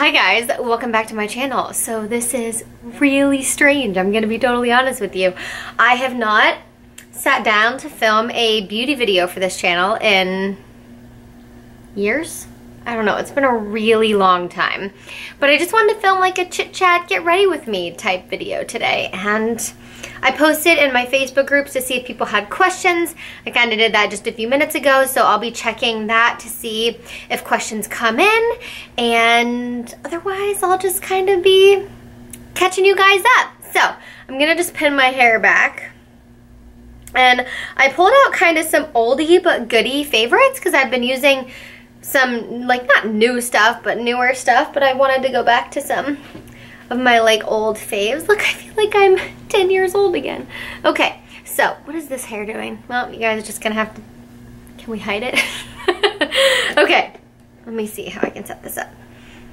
Hi guys, welcome back to my channel. So this is really strange. I'm gonna be totally honest with you. I have not sat down to film a beauty video for this channel in years. I don't know, it's been a really long time. But I just wanted to film like a chit chat, get ready with me type video today. And I posted in my Facebook groups to see if people had questions. I kind of did that just a few minutes ago, so I'll be checking that to see if questions come in. And otherwise, I'll just kind of be catching you guys up. So I'm gonna just pin my hair back. And I pulled out kind of some oldie but goodie favorites because I've been using some, like, not new stuff, but newer stuff, but I wanted to go back to some of my, like, old faves. Look, I feel like I'm 10 years old again. Okay, so what is this hair doing? Well, you guys are just gonna have to, can we hide it? Okay, let me see how I can set this up.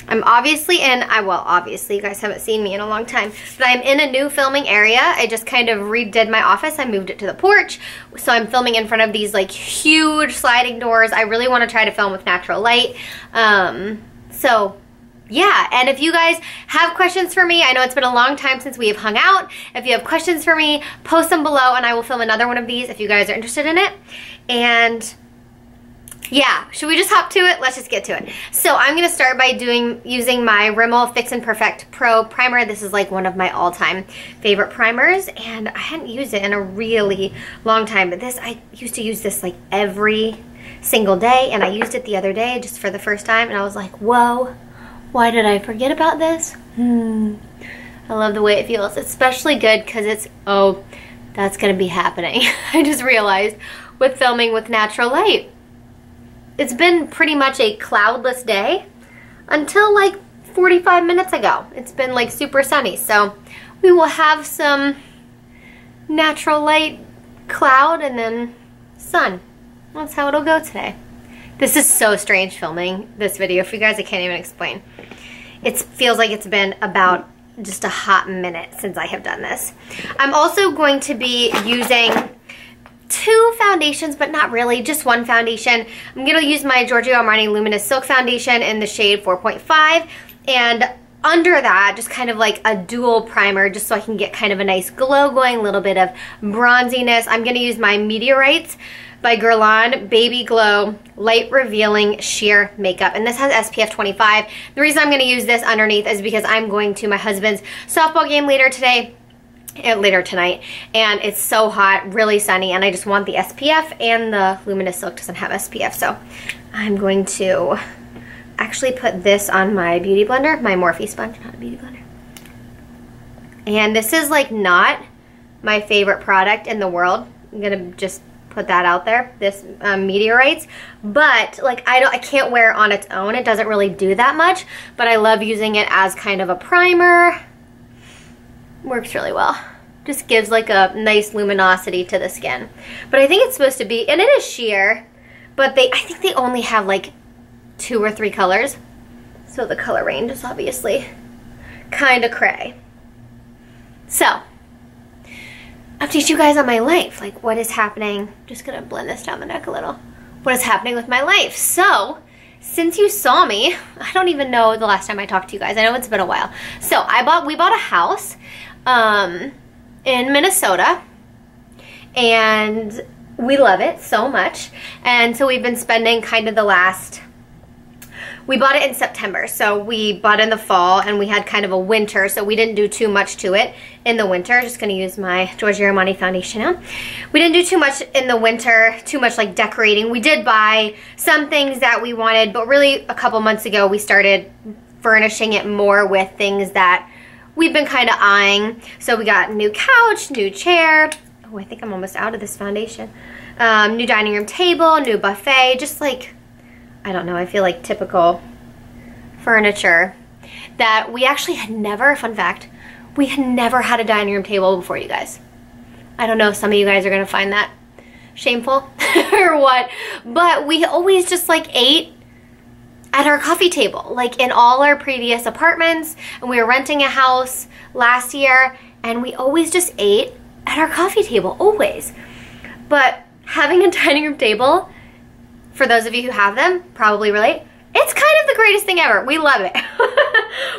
I'm obviously in, well, obviously you guys haven't seen me in a long time, but I'm in a new filming area. I just kind of redid my office. I moved it to the porch. So I'm filming in front of these like huge sliding doors. I really want to try to film with natural light. So yeah, and if you guys have questions for me, I know it's been a long time since we have hung out. If you have questions for me, post them below and I will film another one of these if you guys are interested in it. And yeah, should we just hop to it? Let's just get to it. So I'm gonna start by using my Rimmel Fix and Perfect Pro Primer. This is like one of my all-time favorite primers, and I hadn't used it in a really long time, but I used to use this like every single day, and I used it the other day just for the first time, and I was like, whoa, why did I forget about this? I love the way it feels. It's especially good because it's, oh, that's gonna be happening. I just realized with filming with natural light. It's been pretty much a cloudless day until like 45 minutes ago. It's been like super sunny, so we will have some natural light, cloud, and then sun. That's how it'll go today. This is so strange filming this video. For you guys, I can't even explain. It feels like it's been about just a hot minute since I have done this. I'm also going to be using two foundations, but not really, just one foundation. I'm gonna use my Giorgio Armani Luminous Silk Foundation in the shade 4.5, and under that, just kind of like a dual primer, just so I can get kind of a nice glow going, a little bit of bronziness. I'm gonna use my Meteorites by Guerlain Baby Glow Light Revealing Sheer Makeup, and this has SPF 25. The reason I'm gonna use this underneath is because I'm going to my husband's softball game later tonight, and it's so hot, really sunny, and I just want the SPF, and the Luminous Silk doesn't have SPF, so I'm going to actually put this on my beauty blender, my Morphe sponge, not a beauty blender. And this is like not my favorite product in the world. I'm gonna just put that out there, this Meteorites, but like I can't wear it on its own. It doesn't really do that much, but I love using it as kind of a primer. Works really well. Just gives like a nice luminosity to the skin. But I think it's supposed to be, and it is sheer, but I think they only have like 2 or 3 colors. So the color range is obviously kind of cray. So, update you guys on my life. Like, what is happening? Just gonna blend this down the neck a little. What is happening with my life? So, since you saw me, I don't even know the last time I talked to you guys. I know it's been a while. So we bought a house in Minnesota, and we love it so much. And so we've been spending kind of we bought it in September, so we bought in the fall, and we had kind of a winter, so we didn't do too much to it in the winter. Just gonna use my Giorgio Armani foundation now. We didn't do too much in the winter, too much like decorating. We did buy some things that we wanted, but really a couple months ago we started furnishing it more with things that we've been kind of eyeing. So we got a new couch, new chair. Oh, I think I'm almost out of this foundation. New dining room table, new buffet, just like, I don't know, I feel like typical furniture that we actually had never, fun fact, we had never had a dining room table before, you guys. I don't know if some of you guys are gonna find that shameful or what, but we always just like ate at our coffee table, like in all our previous apartments, and we were renting a house last year, and we always just ate at our coffee table, always. But having a dining room table, for those of you who have them, probably relate, It's kind of the greatest thing ever. We love it.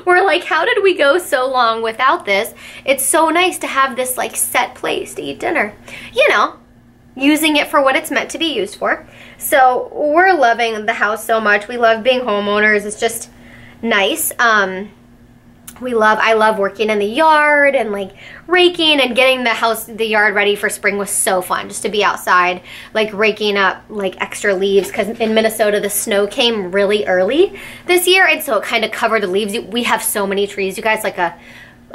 We're like, how did we go so long without this? It's so nice to have this like set place to eat dinner. You know, using it for what it's meant to be used for. So we're loving the house so much. We love being homeowners. It's just nice. I love working in the yard and like raking and getting the yard ready for spring was so fun. Just to be outside, like raking up like extra leaves, because in Minnesota the snow came really early this year, and so it kind of covered the leaves. We have so many trees, you guys, like a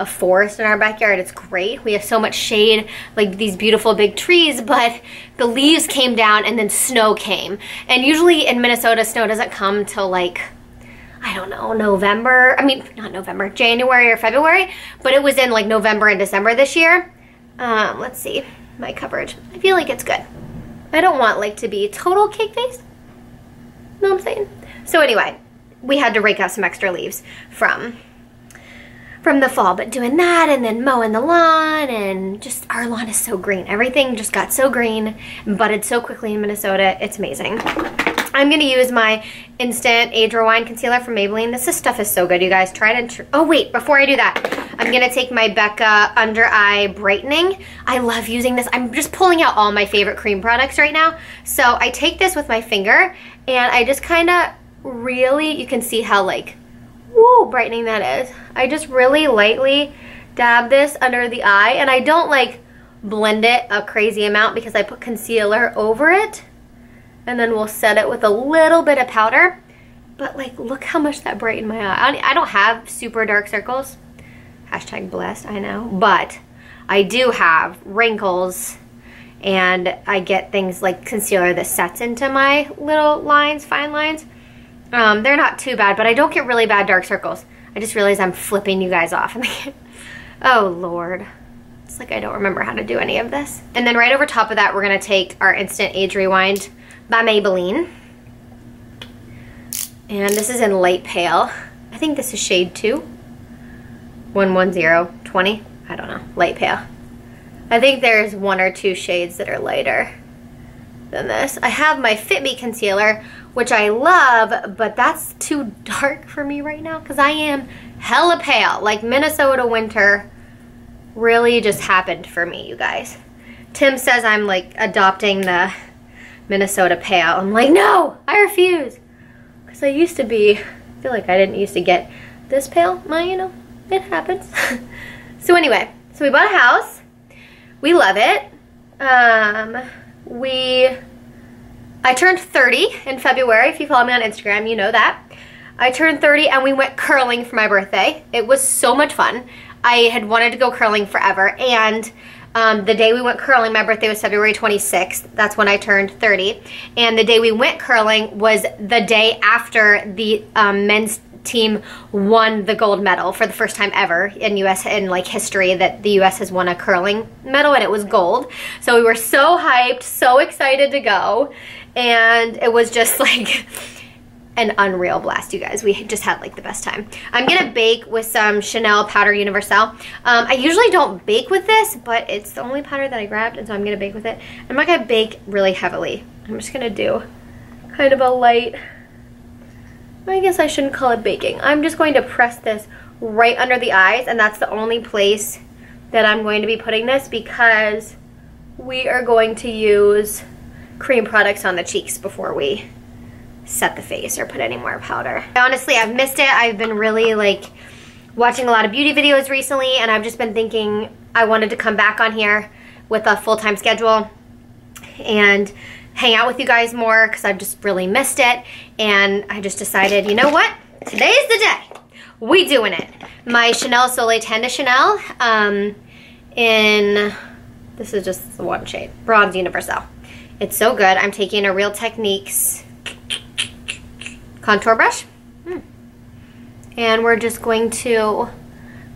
forest in our backyard. It's great. We have so much shade, like these beautiful big trees, but the leaves came down and then snow came. And usually in Minnesota, snow doesn't come till like, I don't know, January or February, but it was in like November and December this year. Let's see, my coverage. I feel like it's good. I don't want like to be total cake face. Know what I'm saying? So anyway, we had to rake out some extra leaves from the fall, but doing that and then mowing the lawn, and just our lawn is so green. Everything just got so green, budded so quickly in Minnesota. It's amazing. I'm gonna use my Instant Age Rewind Concealer from Maybelline. This stuff is so good, you guys. Try it. Oh wait, before I do that, I'm gonna take my Becca Under Eye Brightening. I love using this. I'm just pulling out all my favorite cream products right now. So I take this with my finger, and I just kind of really, you can see how like, woo, brightening that is. I just really lightly dab this under the eye, and I don't like blend it a crazy amount because I put concealer over it. And then we'll set it with a little bit of powder. But like, look how much that brightened my eye. I don't have super dark circles. Hashtag blessed, I know. But I do have wrinkles, and I get things like concealer that sets into my little lines, fine lines. They're not too bad, but I don't get really bad dark circles. I just realized I'm flipping you guys off. Oh Lord. It's like I don't remember how to do any of this. And then right over top of that, we're gonna take our Instant Age Rewind by Maybelline. And this is in Light Pale. I think this is shade 2. 11020. I don't know. Light Pale. I think there's 1 or 2 shades that are lighter than this. I have my Fit Me concealer, which I love, but that's too dark for me right now because I am hella pale. Like Minnesota winter really just happened for me, you guys. Tim says I'm like adopting the Minnesota pale. I'm like, no, I refuse. Because I used to be, I feel like I didn't used to get this pale. Well, you know, it happens. So anyway, so we bought a house. We love it. I turned 30 in February. If you follow me on Instagram, you know that. I turned 30 and we went curling for my birthday. It was so much fun. I had wanted to go curling forever, and the day we went curling, my birthday was February 26th. That's when I turned 30. And the day we went curling was the day after the men's team won the gold medal for the first time ever in U.S. in like history that the U.S. has won a curling medal, and it was gold. So we were so hyped, so excited to go, and it was just like an unreal blast, you guys. We just had like the best time. I'm gonna bake with some Chanel Powder Universal. I usually don't bake with this, but it's the only powder that I grabbed, and so I'm gonna bake with it. I'm not gonna bake really heavily. I'm just gonna do kind of a light, I guess I shouldn't call it baking. I'm just going to press this right under the eyes, and that's the only place that I'm going to be putting this because we are going to use cream products on the cheeks before we set the face or put any more powder. Honestly, I've missed it. I've been really like watching a lot of beauty videos recently, and I've just been thinking I wanted to come back on here with a full-time schedule and hang out with you guys more because I've just really missed it. And I just decided, you know what? Today's the day. We doing it. My Chanel Soleil 10 de Chanel in, this is just the one shade, Bronze Universal. It's so good. I'm taking a Real Techniques contour brush, and we're just going to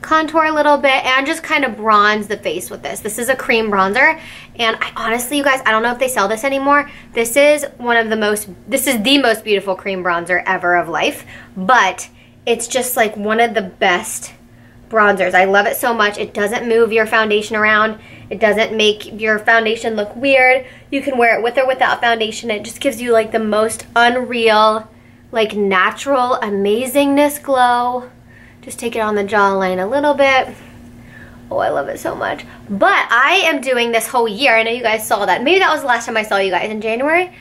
contour a little bit and just kind of bronze the face with this. This is a cream bronzer, and I honestly, you guys, I don't know if they sell this anymore. This is the most beautiful cream bronzer ever of life, but it's just like one of the best bronzers. I love it so much. It doesn't move your foundation around. It doesn't make your foundation look weird. You can wear it with or without foundation. It just gives you like the most unreal like natural amazingness glow. Just take it on the jawline a little bit. Oh, I love it so much. But I am doing this whole year. I know you guys saw that. Maybe that was the last time I saw you guys, in January.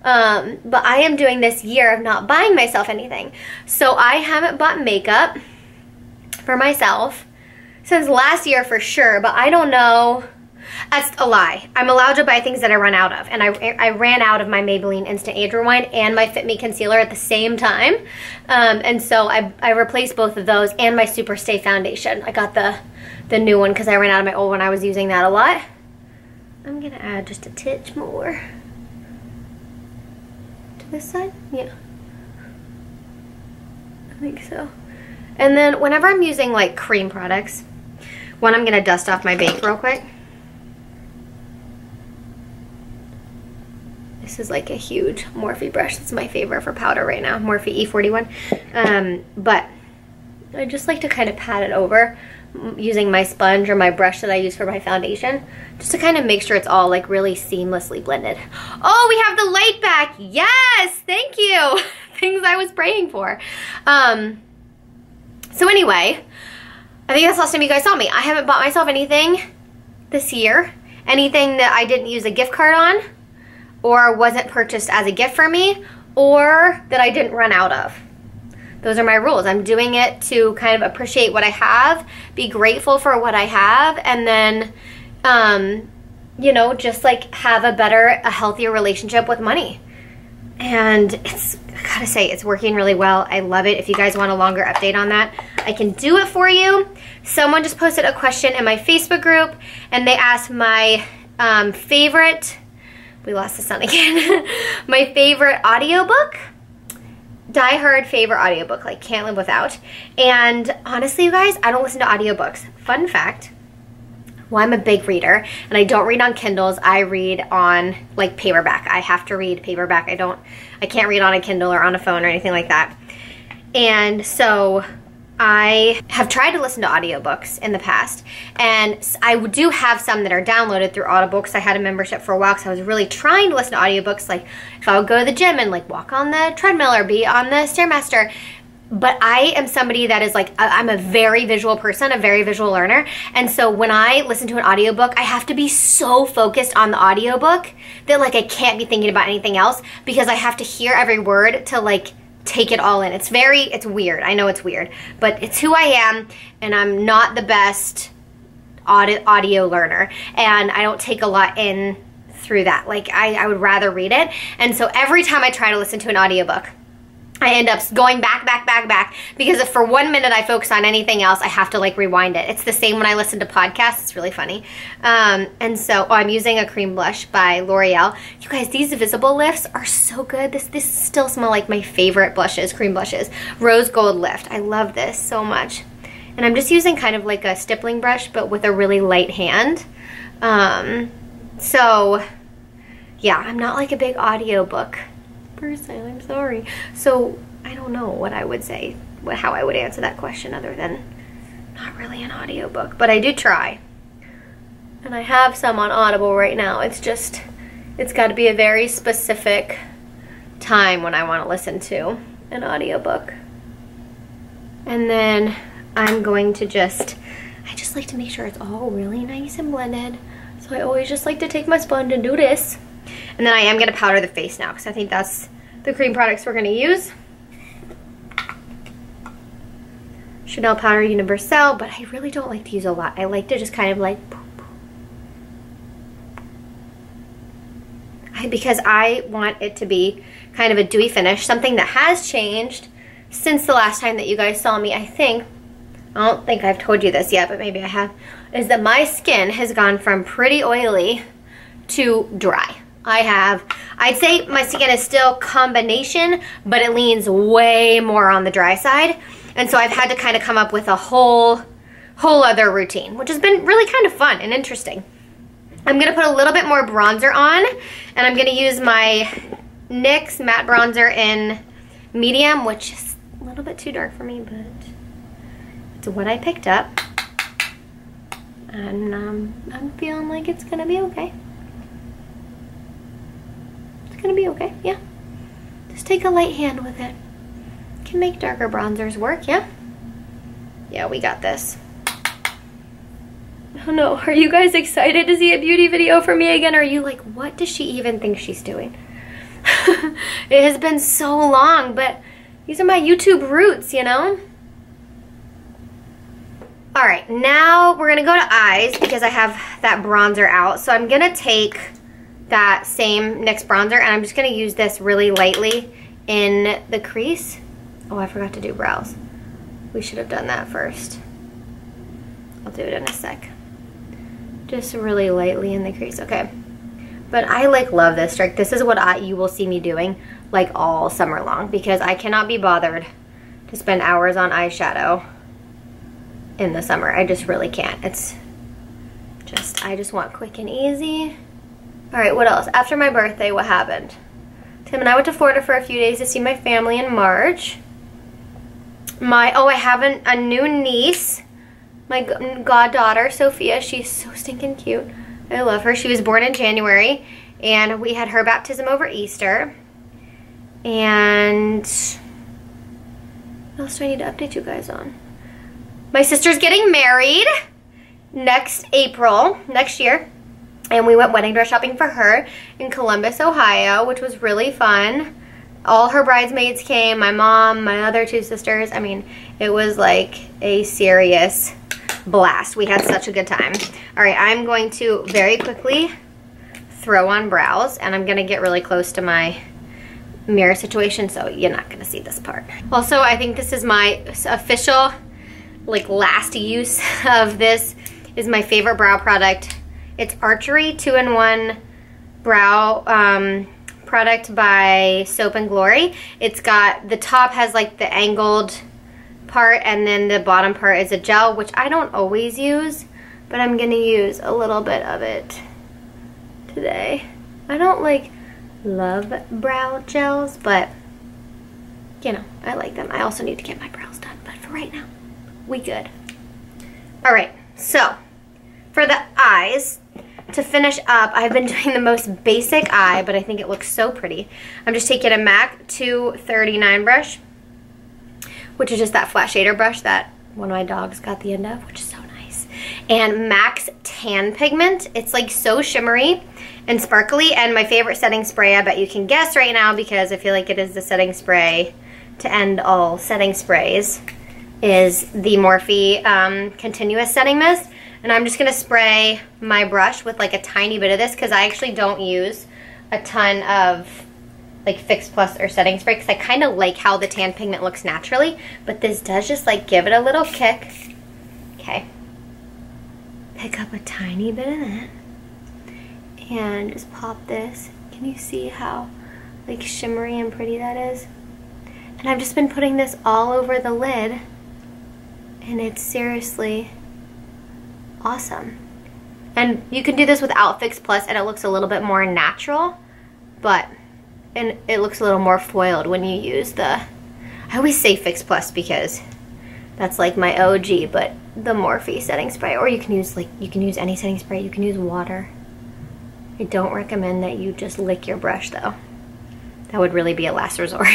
But I am doing this year of not buying myself anything. So I haven't bought makeup for myself since last year for sure, but I don't know. That's a lie. I'm allowed to buy things that I run out of, and I ran out of my Maybelline Instant Age Rewind and my Fit Me Concealer at the same time, and so I replaced both of those and my Super Stay Foundation. I got the new one because I ran out of my old one. I was using that a lot. I'm gonna add just a titch more to this side. Yeah, I think so. And then whenever I'm using like cream products, one, I'm gonna dust off my bake real quick. This is like a huge Morphe brush. That's my favorite for powder right now, Morphe E41. But I just like to kind of pat it over using my sponge or my brush that I use for my foundation, just to kind of make sure it's all like really seamlessly blended. Oh, we have the light back. Yes, thank you. Things I was praying for. So anyway, I think that's the last time you guys saw me. I haven't bought myself anything this year. Anything that I didn't use a gift card on, or wasn't purchased as a gift for me, or that I didn't run out of. Those are my rules. I'm doing it to kind of appreciate what I have, be grateful for what I have, and then, you know, just like have a healthier relationship with money. And it's, I gotta say, it's working really well. I love it. If you guys want a longer update on that, I can do it for you. Someone just posted a question in my Facebook group, and they asked my favorite, we lost the sun again, my favorite audiobook, die-hard favorite audiobook, like can't live without. And honestly, you guys, I don't listen to audiobooks. Fun fact, well, I'm a big reader, and I don't read on Kindles. I read on like paperback. I have to read paperback. I can't read on a Kindle or on a phone or anything like that. And so I have tried to listen to audiobooks in the past, and I do have some that are downloaded through Audible because I had a membership for a while, because I was really trying to listen to audiobooks, like if I would go to the gym and like walk on the treadmill or be on the Stairmaster. But I am somebody that is like, I'm a very visual person, a very visual learner. And so when I listen to an audiobook, I have to be so focused on the audiobook that like I can't be thinking about anything else, because I have to hear every word to like take it all in. It's weird. I know it's weird, but it's who I am, and I'm not the best audio learner, and I don't take a lot in through that. Like I would rather read it. And so every time I try to listen to an audiobook, I end up going back, because if for 1 minute I focus on anything else, I have to like rewind it. It's the same when I listen to podcasts. It's really funny. And so, I'm using a cream blush by L'Oreal. You guys, these visible lifts are so good. This still smell like my favorite blushes, cream blushes. Rose Gold Lift. I love this so much. And I'm just using kind of like a stippling brush, but with a really light hand. So, yeah, I'm not like a big audiobook person, I'm sorry. So I don't know what I would say, how I would answer that question, other than not really an audiobook, but I do try. And I have some on Audible right now. It's just, it's got to be a very specific time when I want to listen to an audiobook. And then I'm going to I just like to make sure it's all really nice and blended. So I always just like to take my sponge and do this. And then I am going to powder the face now, because I think that's the cream products we're going to use. Chanel Powder Universelle, but I really don't like to use a lot. I like to just kind of like, because I want it to be kind of a dewy finish. Something that has changed since the last time that you guys saw me, I don't think I've told you this yet, but maybe I have, is that my skin has gone from pretty oily to dry. I'd say my skin is still combination, but it leans way more on the dry side. And so I've had to kind of come up with a whole other routine, which has been really kind of fun and interesting. I'm going to put a little bit more bronzer on, and I'm going to use my NYX matte bronzer in medium, which is a little bit too dark for me, but it's what I picked up. And I'm feeling like it's going to be okay. Gonna be okay, yeah. Just take a light hand with it. can make darker bronzers work, yeah? Yeah, we got this. Oh no, are you guys excited to see a beauty video from me again? Or are you like, what does she even think she's doing? It has been so long, but these are my YouTube roots, you know? All right, now we're gonna go to eyes because I have that bronzer out. So I'm gonna take that same NYX bronzer and I'm just gonna use this really lightly in the crease. Oh, I forgot to do brows. We should have done that first. I'll do it in a sec. Just really lightly in the crease, okay. But I like love this trick. This is what you will see me doing like all summer long because I cannot be bothered to spend hours on eyeshadow in the summer. I just really can't. It's just, I just want quick and easy. All right, what else? After my birthday, what happened? Tim and I went to Florida for a few days to see my family in March. I have a new niece, my goddaughter, Sophia. She's so stinking cute. I love her. She was born in January, and we had her baptism over Easter. And what else do I need to update you guys on? My sister's getting married next April, next year. And we went wedding dress shopping for her in Columbus, Ohio, which was really fun. All her bridesmaids came, my mom, my other two sisters. I mean, it was like a serious blast. We had such a good time. All right, I'm going to very quickly throw on brows, and I'm gonna get really close to my mirror situation, so you're not gonna see this part. Also, I think this is my official, like, last use of this is my favorite brow product. It's Archery 2-in-1 brow product by Soap and Glory. It's got, the top has like the angled part and then the bottom part is a gel, which I don't always use, but I'm gonna use a little bit of it today. I don't like love brow gels, but you know, I like them. I also need to get my brows done, but for right now, we good. All right, so for the eyes, to finish up, I've been doing the most basic eye, but I think it looks so pretty. I'm just taking a MAC 239 brush, which is just that flat shader brush that one of my dogs got the end of, which is so nice. And MAC's Tan Pigment. It's like so shimmery and sparkly, and my favorite setting spray, I bet you can guess right now because I feel like it is the setting spray to end all setting sprays, is the Morphe Continuous Setting Mist. And I'm just gonna spray my brush with like a tiny bit of this because I actually don't use a ton of like Fix Plus or setting spray because I kind of like how the tan pigment looks naturally, but this does just like give it a little kick. Okay. Pick up a tiny bit of that and just pop this. Can you see how like shimmery and pretty that is? And I've just been putting this all over the lid and it's seriously awesome. And you can do this without Fix Plus and it looks a little bit more natural, and it looks a little more foiled when you use the, I always say Fix Plus because that's like my OG, but the Morphe setting spray, or you can use any setting spray, you can use water. I don't recommend that you just lick your brush though. That would really be a last resort.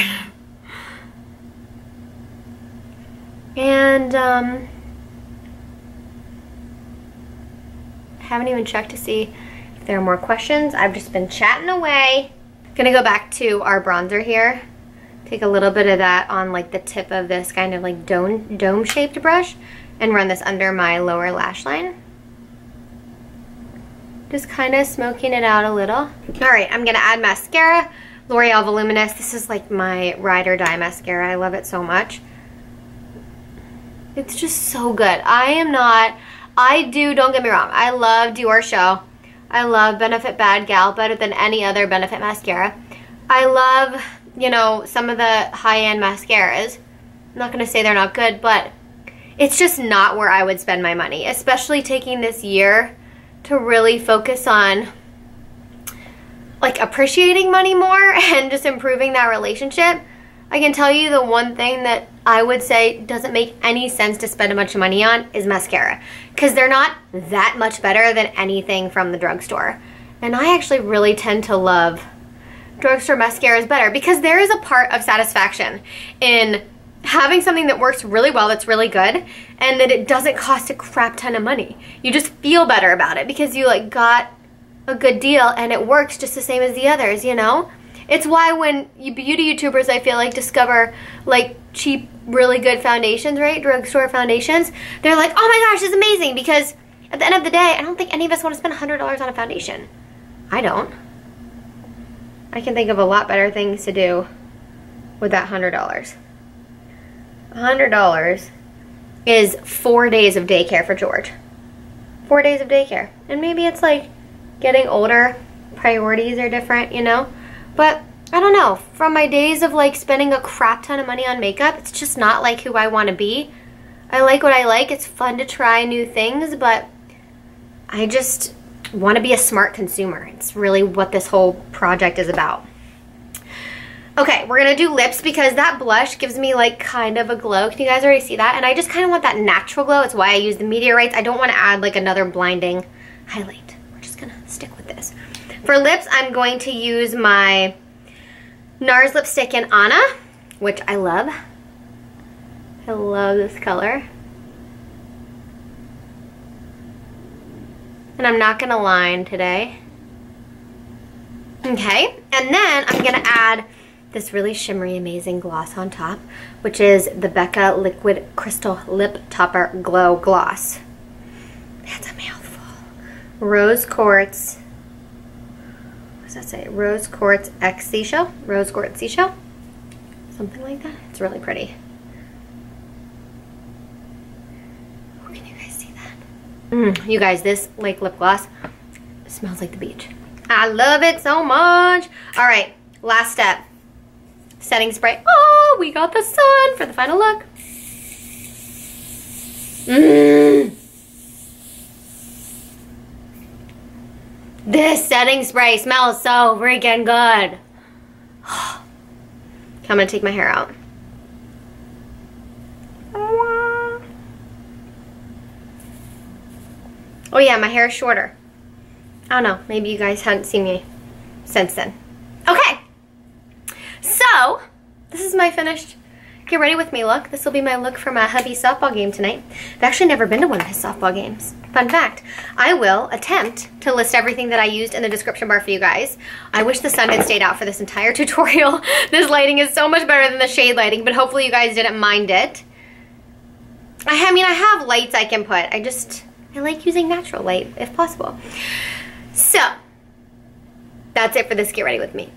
And haven't even checked to see if there are more questions. I've just been chatting away. Gonna go back to our bronzer here. Take a little bit of that on like the tip of this kind of like dome shaped brush and run this under my lower lash line. Just kind of smoking it out a little. All right, I'm gonna add mascara. L'Oreal Voluminous. This is like my ride or die mascara. I love it so much. It's just so good. Don't get me wrong, I love Georgio. I love Benefit Bad Gal better than any other Benefit mascara. I love, you know, some of the high-end mascaras. I'm not gonna say they're not good, but it's just not where I would spend my money, especially taking this year to really focus on like appreciating money more and just improving that relationship. I can tell you the one thing that I would say doesn't make any sense to spend a bunch of money on is mascara, because they're not that much better than anything from the drugstore. And I actually really tend to love drugstore mascaras better because there is a part of satisfaction in having something that works really well, that's really good, and that it doesn't cost a crap ton of money. You just feel better about it because you like got a good deal and it works just the same as the others, you know? It's why when you beauty YouTubers, I feel like, discover like cheap, really good foundations, right? Drugstore foundations. They're like, oh my gosh, this is amazing, because at the end of the day, I don't think any of us want to spend $100 on a foundation. I don't. I can think of a lot better things to do with that $100. $100 is 4 days of daycare for George. 4 days of daycare. And maybe it's like getting older, priorities are different, you know? But I don't know, from my days of like spending a crap ton of money on makeup, it's just not like who I want to be. I like what I like, it's fun to try new things, but I just want to be a smart consumer. It's really what this whole project is about. Okay, we're gonna do lips because that blush gives me like kind of a glow. Can you guys already see that? And I just kind of want that natural glow. It's why I use the Meteorites. I don't want to add like another blinding highlight. We're just gonna stick with this. For lips, I'm going to use my NARS lipstick in Anna, which I love. I love this color. And I'm not gonna line today. Okay, and then I'm gonna add this really shimmery, amazing gloss on top, which is the Becca Liquid Crystal Lip Topper Glow Gloss. That's a mouthful. Rose Quartz. What does that say? Rose Quartz X Seashell? Rose Quartz Seashell? Something like that. It's really pretty. Oh, can you guys see that? You guys, this like lip gloss smells like the beach. I love it so much. All right, last step. Setting spray. Oh, we got the sun for the final look. This setting spray smells so freaking good. I'm gonna take my hair out. Oh yeah, my hair is shorter. I don't know, maybe you guys hadn't seen me since then. Okay. So, this is my finished get ready with me look. This will be my look for my hubby's softball game tonight. I've actually never been to one of his softball games. Fun fact, I will attempt to list everything that I used in the description bar for you guys. I wish the sun had stayed out for this entire tutorial. This lighting is so much better than the shade lighting, but hopefully you guys didn't mind it. I mean, I have lights I can put. I like using natural light if possible. So, that's it for this Get Ready With Me.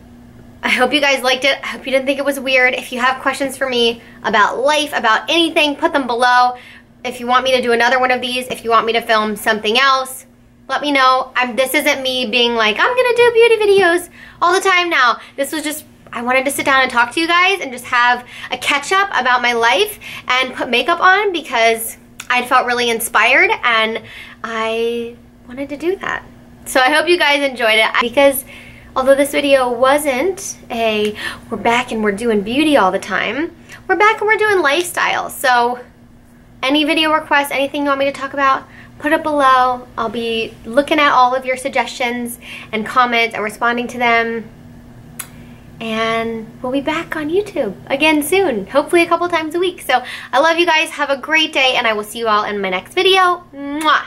I hope you guys liked it. I hope you didn't think it was weird. If you have questions for me about life, about anything, put them below. If you want me to do another one of these, if you want me to film something else, let me know. This isn't me being like, I'm gonna do beauty videos all the time now. This was just, I wanted to sit down and talk to you guys and just have a catch up about my life and put makeup on because I felt really inspired and I wanted to do that. So I hope you guys enjoyed it because although this video wasn't a we're back and we're doing beauty all the time, we're back and we're doing lifestyle. So any video requests, anything you want me to talk about, put it below. I'll be looking at all of your suggestions and comments and responding to them. And we'll be back on YouTube again soon, hopefully a couple times a week. So I love you guys. Have a great day and I will see you all in my next video. Mwah!